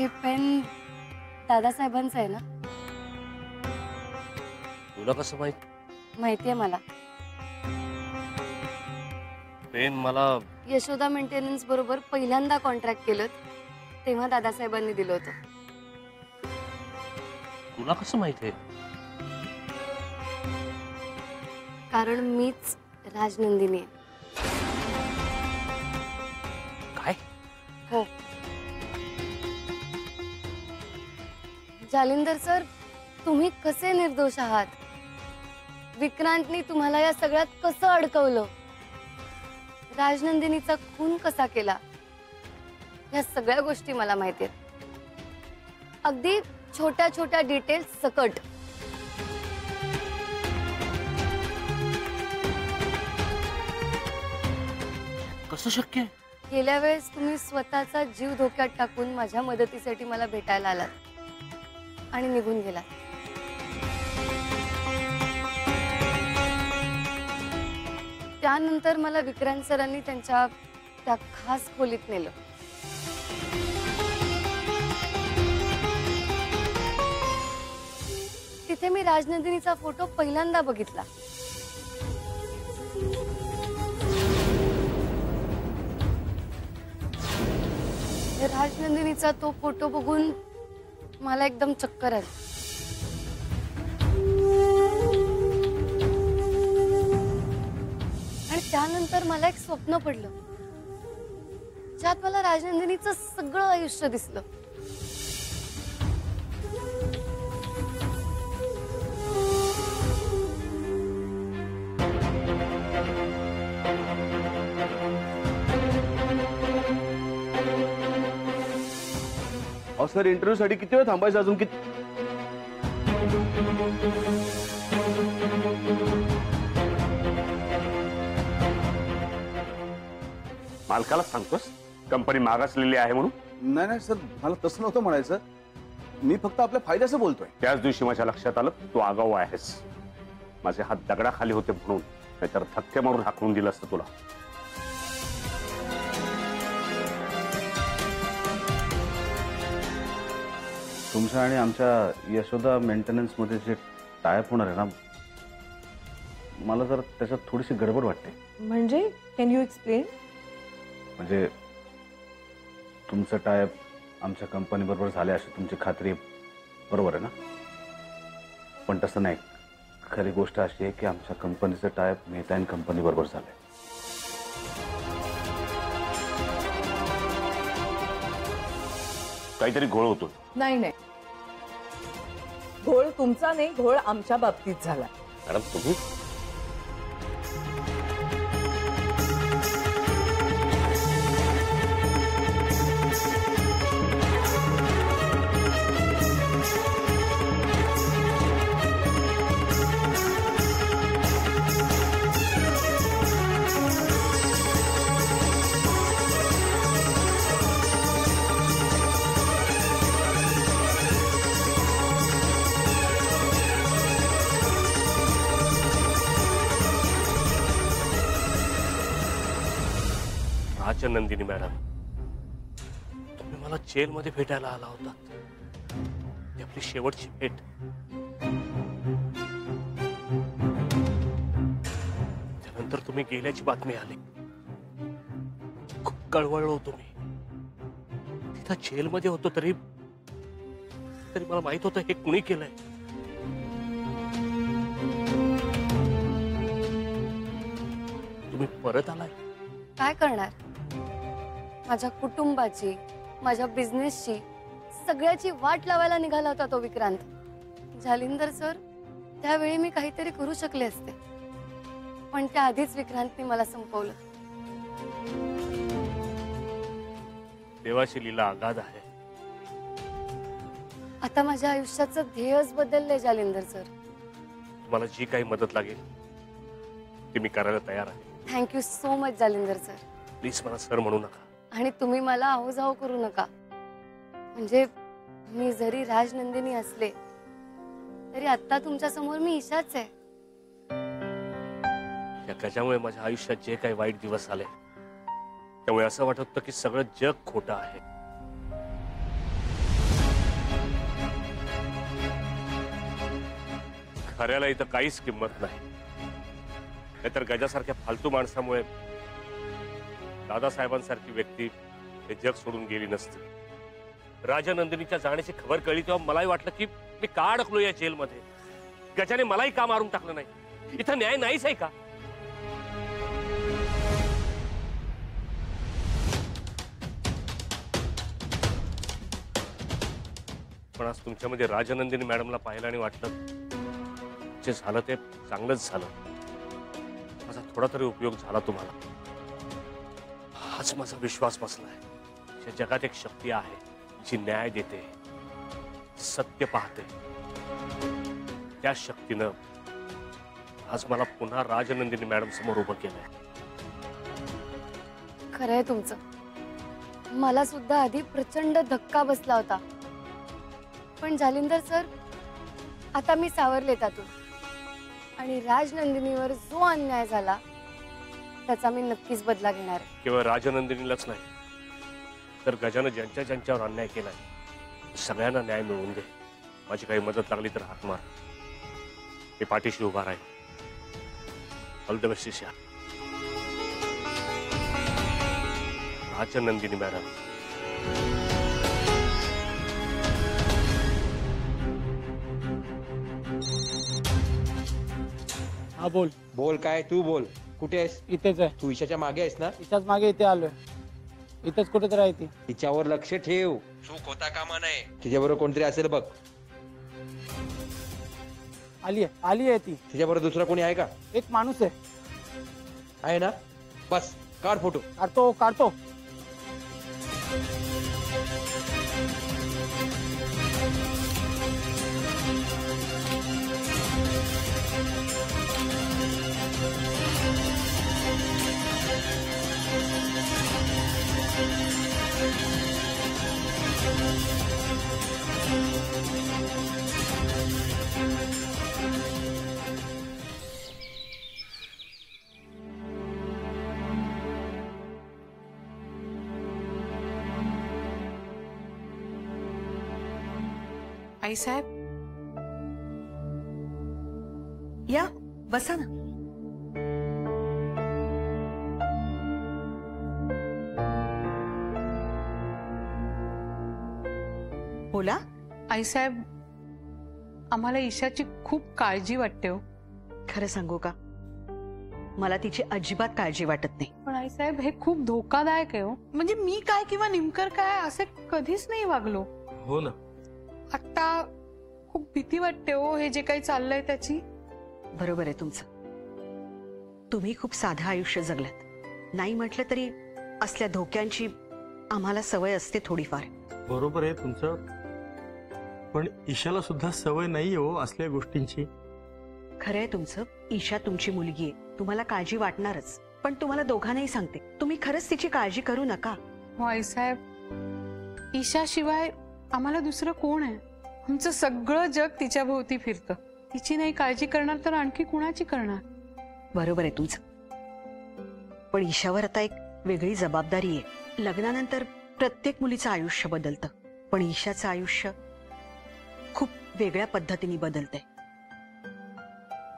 हे पेन दादासाहेबांचं आहे ना? तुला कसं माहित? माहितीये मला. पेन मला यशोदा मेंटेनन्स बरोबर पहिल्यांदा कॉन्ट्रॅक्ट केलं तेव्हा दादासाहेबांनी दिलं होतं. तुला कसं माहिती आहे? कारण मीच राजनंदिनी आहे. काय? हो. जालिंदर सर, तुम्ही कसे निर्दोष आहात? विक्रांतनी तुम्हाला या सगळ्यात कसं अडकवलं? राजनंदिनीचा खून कसा केला? या सगळ्या गोष्टी मला माहिती आहेत. अगदी छोट्या छोट्या डिटेल्स सकट. कसं शक्य आहे? गेल्या वेळेस तुम्ही स्वतःचा जीव धोक्यात टाकून माझ्या मदतीसाठी मला भेटायला आलात आणि निघून गेलात. त्यानंतर मला विक्रांत सरांनी त्यांच्या त्या खास खोलीत नेलं. तिथे मी राजनंदिनीचा फोटो पहिल्यांदा बघितला. राजनंदिनीचा तो फोटो बघून मला एकदम चक्कर आली. आणि त्यानंतर मला एक स्वप्न पडलं ज्यात मला राजनंदिनीचं सगळं आयुष्य दिसलं. सर इंटरव्ह्यू साठी किती वेळ थांबायचं अजून? किती मालकाला सांगतोस कंपनी मागासलेली आहे म्हणून? नाही नाही सर, मला तसं नव्हतं म्हणायचं. मी फक्त आपल्या फायद्याचं बोलतोय. त्याच दिवशी माझ्या लक्षात आलं तू आगाऊ आहेस. माझे हात दगडाखाली होते म्हणून, नाहीतर धक्के मारून हाकलून दिलं असतं तुला. तुमच्या आणि आमच्या यशोदा मेंटेनन्स मध्ये जे टायअप होणार आहे ना, मला जर त्याच्यात थोडीशी गडबड वाटते. म्हणजे कॅन यू एक्सप्लेन? म्हणजे तुमचं टायअप आमच्या कंपनी बरोबर झाले अशी तुमची खात्री बरोबर आहे ना? पण तसं नाही. खरी गोष्ट अशी आहे की आमच्या कंपनीचं टायअप मेहता अँड कंपनी बरोबर झालंय. काहीतरी घोळ होतो. नाही नाही, घोळ तुमचा नाही, घोळ आमच्या बाबतीत झाला. मॅडम तुम्ही नंदिनी मॅडम, तुम्ही मला जेल मध्ये भेटायला आला होता. ती आपली शेवटची भेट. त्यानंतर तुम्ही गेल्याची बातमी आली. खूप कळवळलो होतो मी. तिथं जेल मध्ये होतो तरी मला माहित होतं हे कुणी केलंय. तुम्ही परत आलाय. काय करणार? माझ्या कुटुंबाची, माझ्या बिझनेसची, सगळ्याची वाट लावायला निघाला होता तो विक्रांत. जालिंदर सर, त्यावेळी मी काहीतरी करू शकले असते, पण त्याआधीच विक्रांतने मला संपवलं. देवाची लीला अगाध आहे. आता माझ्या आयुष्याचं ध्येयच बदललंय जालिंदर सर. तुम्हाला जी काही मदत लागेल ती मी करायला तयार आहे. Thank you so much Jalinder sir. Please मला सर म्हणू नका. आणि तुम्ही मला आहोजाव करू नका. म्हणजे मी जरी राजनंदिनी असले तरी आता तुमच्या समोर मी ईशाच आहे. या गजामुळे माझ्या आयुष्यात जे काही वाईट दिवस आले त्यामुळे असं वाटत होतं की सगळं जग खोटं आहे. खऱ्याला इथं काहीच किंमत नाही. नाहीतर गजासारख्या फालतू माणसामुळे दादासाहेबांसारखी व्यक्ती हे जग सोडून गेली नसती. राजनंदिनीच्या जाण्याची खबर कळली तेव्हा मलाही वाटलं की मी का अडकलो या जेलमध्ये. गजाने मलाही का मारून टाकलं नाही. इथं न्याय नाहीच आहे का? पण आज तुमच्यामध्ये राजनंदिनी मॅडमला पाहिलं आणि वाटलं जे झालं ते चांगलंच झालं. माझा थोडा तरी उपयोग झाला तुम्हाला. हाच माझा विश्वास बसलाय. या जगात एक शक्ती आहे जी न्याय देते, सत्य पाहते. त्या शक्तीनं आज मला पुन्हा राजनंदिनी मॅडम समोर उभं केलंय. खरंय तुमचं. मला सुद्धा आधी प्रचंड धक्का बसला होता, पण जालिंदर सर आता मी सावरले त्यातून. आणि राजनंदिनीवर जो अन्याय झाला त्याचा मी नक्कीच बदला घेणार आहे. केवळ राजनंदिनीलाच नाही तर गजानं ज्यांच्या ज्यांच्यावर अन्याय केलाय सगळ्यांना न्याय मिळवून दे. माझी काही मदत लागली तर हाक मार. मी पाठीशी उभा राहील. ऑल द बेस्ट शिष्या. राजनंदिनी मॅडम. हा बोल. बोल काय तू बोल. कुठे आहेस? इथेच आहे. तू ईशाच्या मागे आहेस ना? इथंच मागे इथे आलोय. इथंच कुठेतरी आहे ती. तिच्यावर लक्ष ठेव. चूक होता कामा नये. तिच्याबरोबर कोणतरी असेल बघ. आली आहे ती. तिच्याबरोबर दुसरा कोणी आहे का? एक माणूस आहे ना? बस काढ फोटो. काढतो. आई साहेब या बसा ना. बोला. आई साहेब आम्हाला ईशाची खूप काळजी वाटते हो. खरं सांगू का, मला तिची अजिबात काळजी वाटत नाही. पण आई साहेब हे खूप धोकादायक आहे हो. म्हणजे मी काय किंवा निमकर काय असे कधीच नाही वागलो. हो ना. आता खूप भीती वाटते हो हे जे काही चाललंय त्याची. बरोबर आहे तुमचं. तुम्ही खूप साधं आयुष्य जगलात. नाही म्हटलं तरी असल्या धोक्यांची आम्हाला सवय असते थोडीफार. बरोबर आहे तुमचं, पण ईशाला सुद्धा सवय नाही हो असल्या गोष्टींची. खरं आहे तुमचं. ईशा तुमची मुलगी आहे, तुम्हाला काळजी वाटणारच. पण तुम्हाला दोघांनाही सांगते, तुम्ही खरंच तिची काळजी करू नका. हो आई साहेब, ईशाशिवाय आम्हाला दुसरं कोण आहे? आमचं सगळं जग तिच्या भोवती फिरतं. तिची नाही काळजी करणार तर आणखी कुणाची करणार? बरोबर आहे तुमचं. पण ईशावर आता एक वेगळी जबाबदारी आहे. लग्नानंतर प्रत्येक मुलीचं आयुष्य बदलतं, पण ईशाचं आयुष्य खूप वेगळ्या पद्धतीने बदलतंय.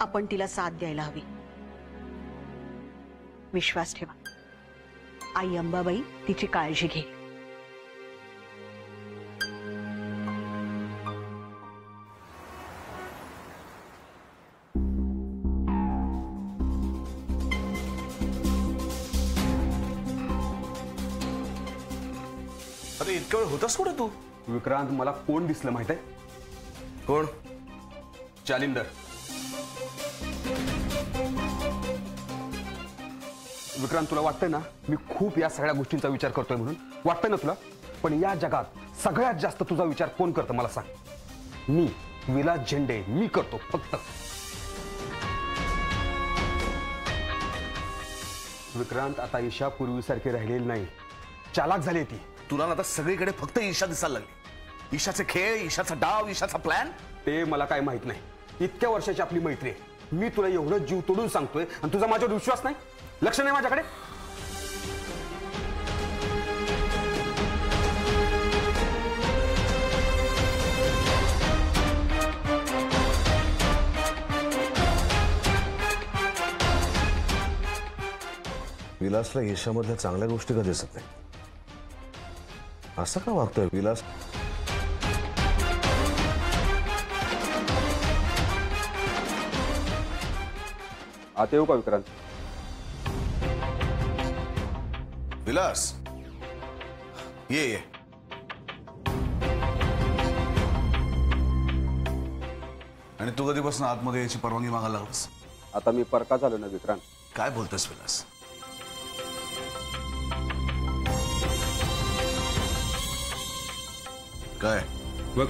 आपण तिला साथ द्यायला हवी. विश्वास ठेवा. आई अंबाबाई तिची काळजी घे. अरे इतक्या वेळ होतास कुठे तू? विक्रांत, मला कोण दिसलं माहित आहे? कोण? जालिंदर. विक्रांत, तुला वाटतंय ना मी खूप या सगळ्या गोष्टींचा विचार करतोय म्हणून? वाटतंय ना तुला? पण या जगात सगळ्यात जास्त तुझा विचार कोण करतं मला सांग? मी, विलास झेंडे. मी करतो फक्त. विक्रांत, आता ईशा पूर्वीसारखी राहिलेली नाही. चालाक झाली ती. तुला ना आता सगळीकडे फक्त ईशा दिसायला लागली. ईशाचे खेळ, ईशाचा डाव, ईशाचा प्लॅन. ते मला काय माहित नाही. इतक्या वर्षाची आपली मैत्री आहे. मी तुला एवढं जीव तोडून सांगतोय आणि तुझा माझ्यावर विश्वास नाही? लक्ष नाही माझ्याकडे? विलासला ईशामधल्या चांगल्या गोष्टी का दिसत नाही? असं का वागतोय विलास? आता येऊ का विक्रांत? विलास ये ये. आणि तू कधीपासून आतमध्ये याची परवानगी मागायला लागलास? आता मी परका झालो ना विक्रांत. काय बोलतोस विलास? काय बघ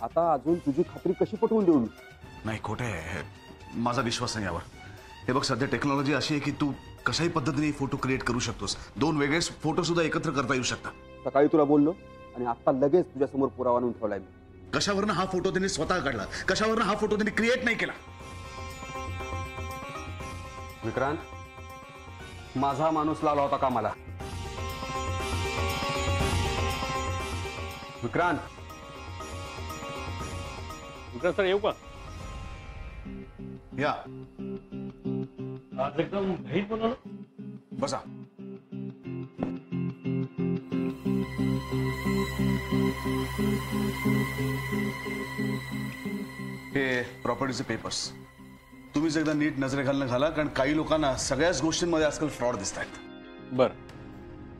आता अजून तुझी खात्री कशी पटवून देऊ मी? नाही, खोटे आहे. माझा विश्वास नाही यावर. हे बघ, सध्या टेक्नॉलॉजी अशी आहे की तू कशाही पद्धतीने फोटो क्रिएट करू शकतोस. दोन वेगळे फोटो सुद्धा एकत्र करता येऊ शकतात. सकाळी तुला बोललो आणि आता लगेच तुझ्या समोर पुरावा आणून ठेवलाय मी. कशावरनं हा फोटो त्यांनी स्वतः काढला? कशावरनं हा फोटो त्यांनी क्रिएट नाही केला? विक्रांत, माझा माणूस लावला होता कामाला. विक्रांत विक्रांत सर येऊ का? या आज एकदम घाईत बनवलं. बसा. हे प्रॉपर्टीचे पेपर्स तुम्हीच एकदा नीट नजरे घाला, कारण काही लोकांना सगळ्याच गोष्टींमध्ये आजकाल फ्रॉड दिसत आहेत. बर.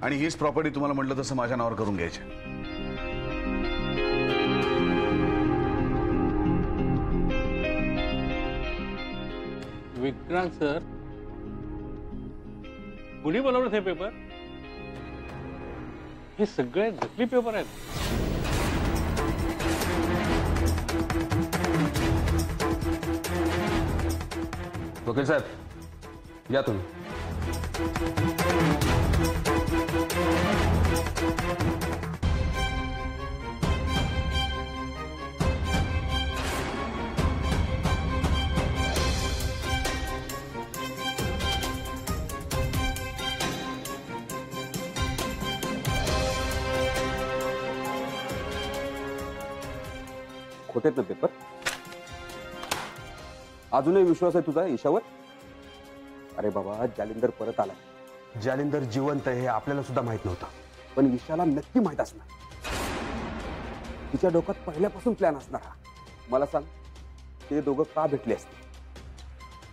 आणि हीच प्रॉपर्टी तुम्हाला म्हटलं तसं माझ्या नावावर करून घ्यायची. विक्रांत सर, कुणी बनवलं हे पेपर? हे सगळे नकली पेपर आहेत. वकील साहेब या तुम्ही. खोटेत ना पेपर? अजूनही विश्वास आहे तुझा ईशावर? अरे बाबा, जालिंदर परत आला. जालिंदर जिवंत आहे हे आपल्याला सुद्धा माहित नव्हतं, पण ईशाला नक्की माहित असणार. तिच्या डोक्यात पहिल्यापासून प्लॅन असणार हा. मला सांग, ते दोघं का भेटले असते?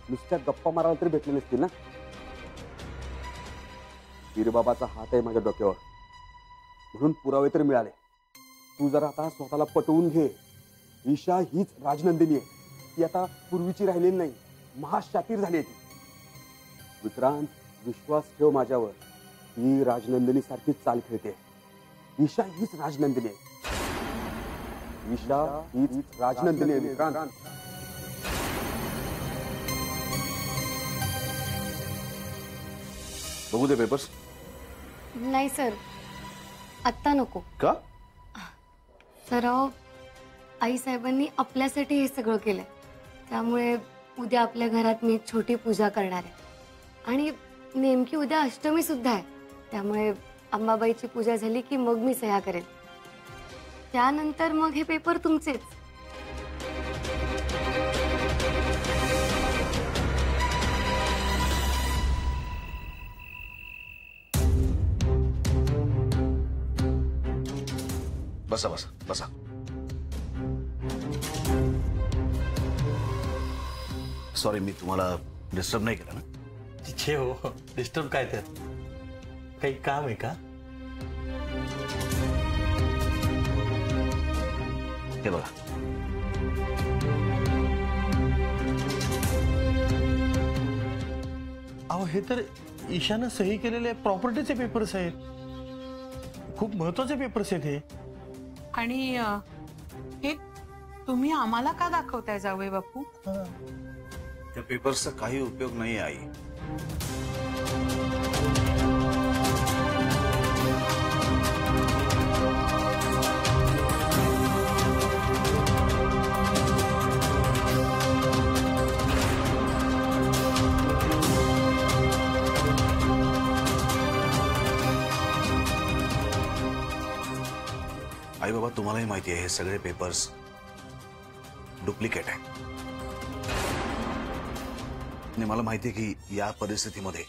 नुसत्या गप्पा मारायला तरी भेटले नसतील ना? वीरबाबाचा हात आहे माझ्या डोक्यावर, म्हणून पुरावे तरी मिळाले. तू जरा आता स्वतःला पटवून घे, ईशा हीच राजनंदिनी आहे. ती आता पूर्वीची राहिलेली नाही, महाशातीर झाली आहे ती. विक्रांत, विश्वास ठेव माझ्यावर. ही राजनंदिनी सारखीच चाल खेळते. ईशा हीच राजनंदिनी आहे. ईशा हीच राजनंदिनी आहे विक्रांत. बघू दे पेपर्स. नाही सर, आत्ता नको. का? सर, आई साहेबांनी आपल्यासाठी हे सगळं केलंय, त्यामुळे उद्या आपल्या घरात मी एक छोटी पूजा करणार आहे. आणि नेमकी उद्या अष्टमी सुद्धा आहे, त्यामुळे अंबाबाईची पूजा झाली की मग मी सह्या करेन. त्यानंतर मग हे पेपर तुमचेच. बसा बसा बसा. सॉरी, मी तुम्हाला डिस्टर्ब नाही केलं ना? तिथे हो, डिस्टर्ब काय त्यात? काही काम आहे का? हे बघा, अहो हे तर ईशानं सही केलेले प्रॉपर्टीचे पेपर्स आहेत. खूप महत्वाचे पेपर्स आहेत हे. आणि हे तुम्ही आम्हाला का दाखवताय जावई बापू? त्या पेपर्सचा काही उपयोग नाही आई. आई बाबा तुम्हालाही माहिती आहे हे सगळे पेपर्स डुप्लिकेट आहे आणि मला माहिती आहे की या परिस्थितीमध्ये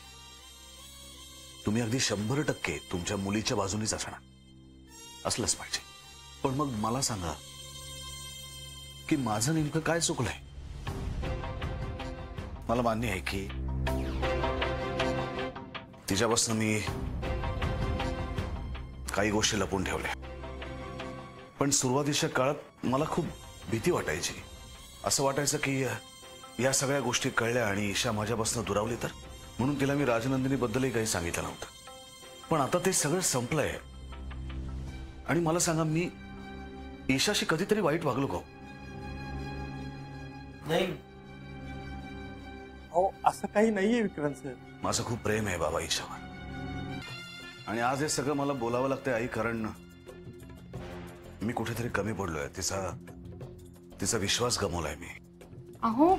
तुम्ही अगदी 100% तुमच्या मुलीच्या बाजूनीच असणार असलंच पाहिजे. पण मग मला सांगा की माझं नेमकं काय चुकलंय. मला मान्य आहे की तिच्यापासून मी काही गोष्टी लपून ठेवल्या, पण सुरुवातीच्या काळात मला खूप भीती वाटायची. असं वाटायचं की या सगळ्या गोष्टी कळल्या आणि ईशा माझ्यापासून दुरावली तर, म्हणून तिला मी राजनंदिनीबद्दलही काही सांगितलं नव्हतं. पण आता ते सगळं संपलंय आणि मला सांगा मी ईशाशी कधीतरी वाईट वागलो का? नाही अहो असं काही नाहीये विक्रांत सर. माझं खूप प्रेम आहे बाबा ईशावर आणि आज हे सगळं मला बोलावं लागतंय आई, कारण मी कुठेतरी कमी पडलोय. तिचा विश्वास गमावलाय मी. अहो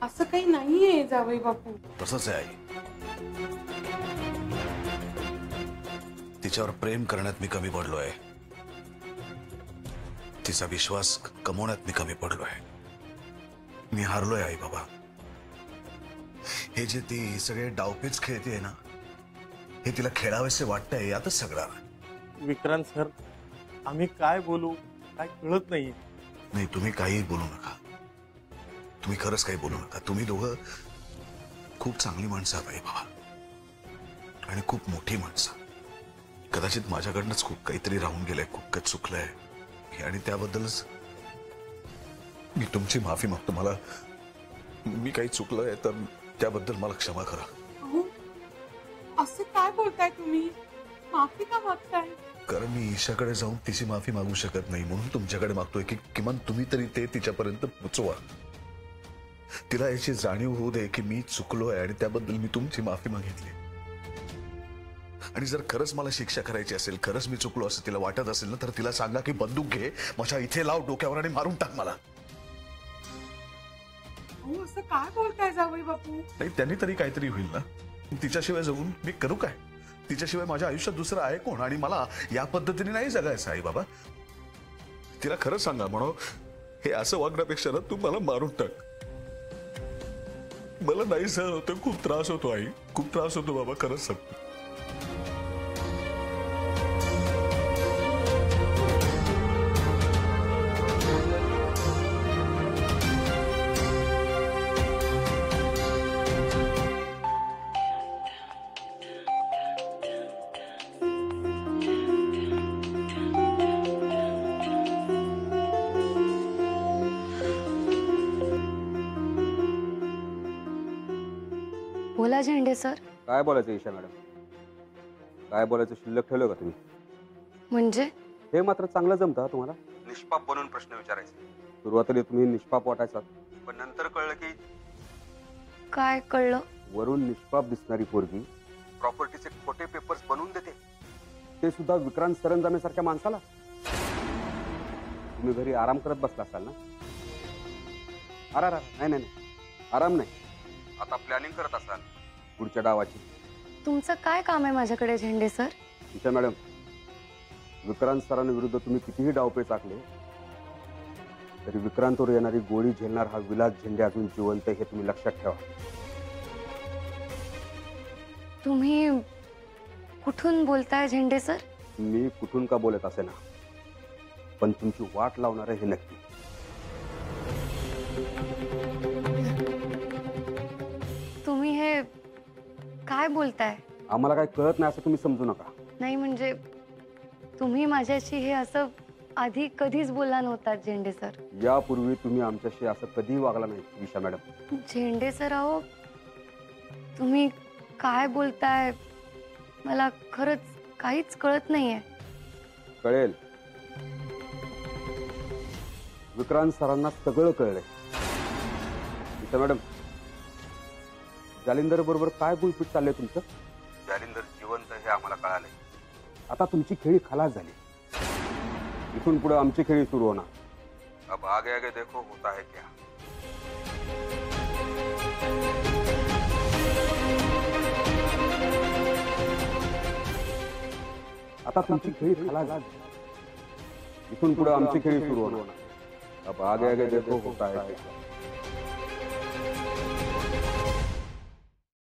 असं काही नाहीये जावई बापू. तसंच आहे आई. तिच्यावर प्रेम करण्यात मी कमी पडलोय, तिचा विश्वास कमवण्यात मी कमी पडलोय. मी हारलोय आई बाबा. हे जे ती सगळे डावपेच खेळते ना, हे तिला खेळावेसे वाटतंय यातच सगळा. विक्रांत सर आम्ही काय बोलू काय कळत नाहीये. नाही तुम्ही काही बोलू नका, तुम्ही खरंच काही बोलू नका. तुम्ही दोघं खूप चांगली माणसं आहात आई बाबा आणि खूप मोठी माणसं. कदाचित माझ्याकडनंच खूप काहीतरी राहून गेलंय, खूप काही चुकलंय आणि त्याबद्दलच मी तुमची माफी मागतो. मला मी काही चुकलंय तर त्याबद्दल मला क्षमा करा. अहो असं काय बोलताय तुम्ही? माफी का मागताय? कारण मी ईशाकडे जाऊन तिची माफी मागू शकत नाही, म्हणून तुमच्याकडे मागतोय की किमान तुम्ही तरी ते तिच्यापर्यंत पोचवा. तिला याची जाणीव होऊ दे की मी चुकलोय आणि त्याबद्दल मी तुमची माफी मागितली. आणि जर खरंच मला शिक्षा करायची असेल, खरंच मी चुकलो असं तिला वाटत असेल ना, तर तिला सांगा की बंदूक घे, माझ्या इथे लाव डोक्यावर आणि मारून टाक मला. अहो असं काय बोलताय जावई बापू? नाही त्यांनी तरी काहीतरी होईल ना. तिच्याशिवाय जगून मी करू काय? तिच्याशिवाय माझ्या आयुष्यात दुसरं आहे कोण? आणि मला या पद्धतीने नाही जगायचं आई बाबा. तिला खरं सांगा म्हणून हे असं वागण्यापेक्षा ना तू मला मारून टाक. मला नाही सहन होतं, खूप त्रास होतो आई, खूप त्रास होतो बाबा, खरंच सांगतो. बोला झेंडे सर. काय बोलायचं ईशा मॅडम? काय बोलायचं शिल्लक ठेवलं का तुम्ही? म्हणजे हे मात्र चांगलं जमतं तुम्हाला. निष्पाप बनून प्रश्न विचारायचे. सुरुवातीला तुम्ही निष्पाप वाटायचा, पण नंतर कळलं की काय कळलं? वरून निष्पाप दिसणारी पोरगी प्रॉपर्टीचे खोटे पेपर्स बनवून देते, ते सुद्धा विक्रांत सरंजामेसारख्या माणसाला. तुम्ही घरी आराम करत बसला असाल ना? नाही नाही आराम नाही, आता प्लॅनिंग करत असाल पुढच्या डावाची. तुमचं काय काम आहे माझ्याकडे झेंडे सर? ईशा मॅडम, विक्रांत सरांविरुद्ध तुम्ही कितीही डावपेच आखले तरी विक्रांतवर येणारी गोळी झेलणार हा विलास झेंडे अजून जिवंत, हे तुम्ही लक्षात ठेवा. तुम्ही कुठून बोलताय झेंडे सर? मी कुठून का बोलत असे ना, पण तुमची वाट लावणार हे नक्की. तुम्ही हे काय बोलताय? आम्हाला काय कळत नाही असं तुम्ही समजू नका. नाही म्हणजे तुम्ही माझ्याशी हे असं आधी कधीच बोलला नव्हता झेंडे सर. यापूर्वी तुम्ही आमच्याशी असं कधी वागला नाही ईशा मॅडम. झेंडे सर अहो तुम्ही काय बोलताय मला खरंच काहीच कळत नाहीये. कळेल. विक्रांत सरांना सगळं कळलंय. ईशा मॅडम, जालिंदर बरोबर काय गुलपीट चाललंय तुमचं? जालिंदर जिवंत हे आम्हाला कळालंय. आता तुमची खेळी खलास झाली. इथून पुढे आमची खेळी सुरू होणार. अब आगे आगे देखो होता है क्या. आता तुमची खेळी खलास झाली. इथून पुढे आमची खेळी सुरू होणार अब आगे आगे देखो होता है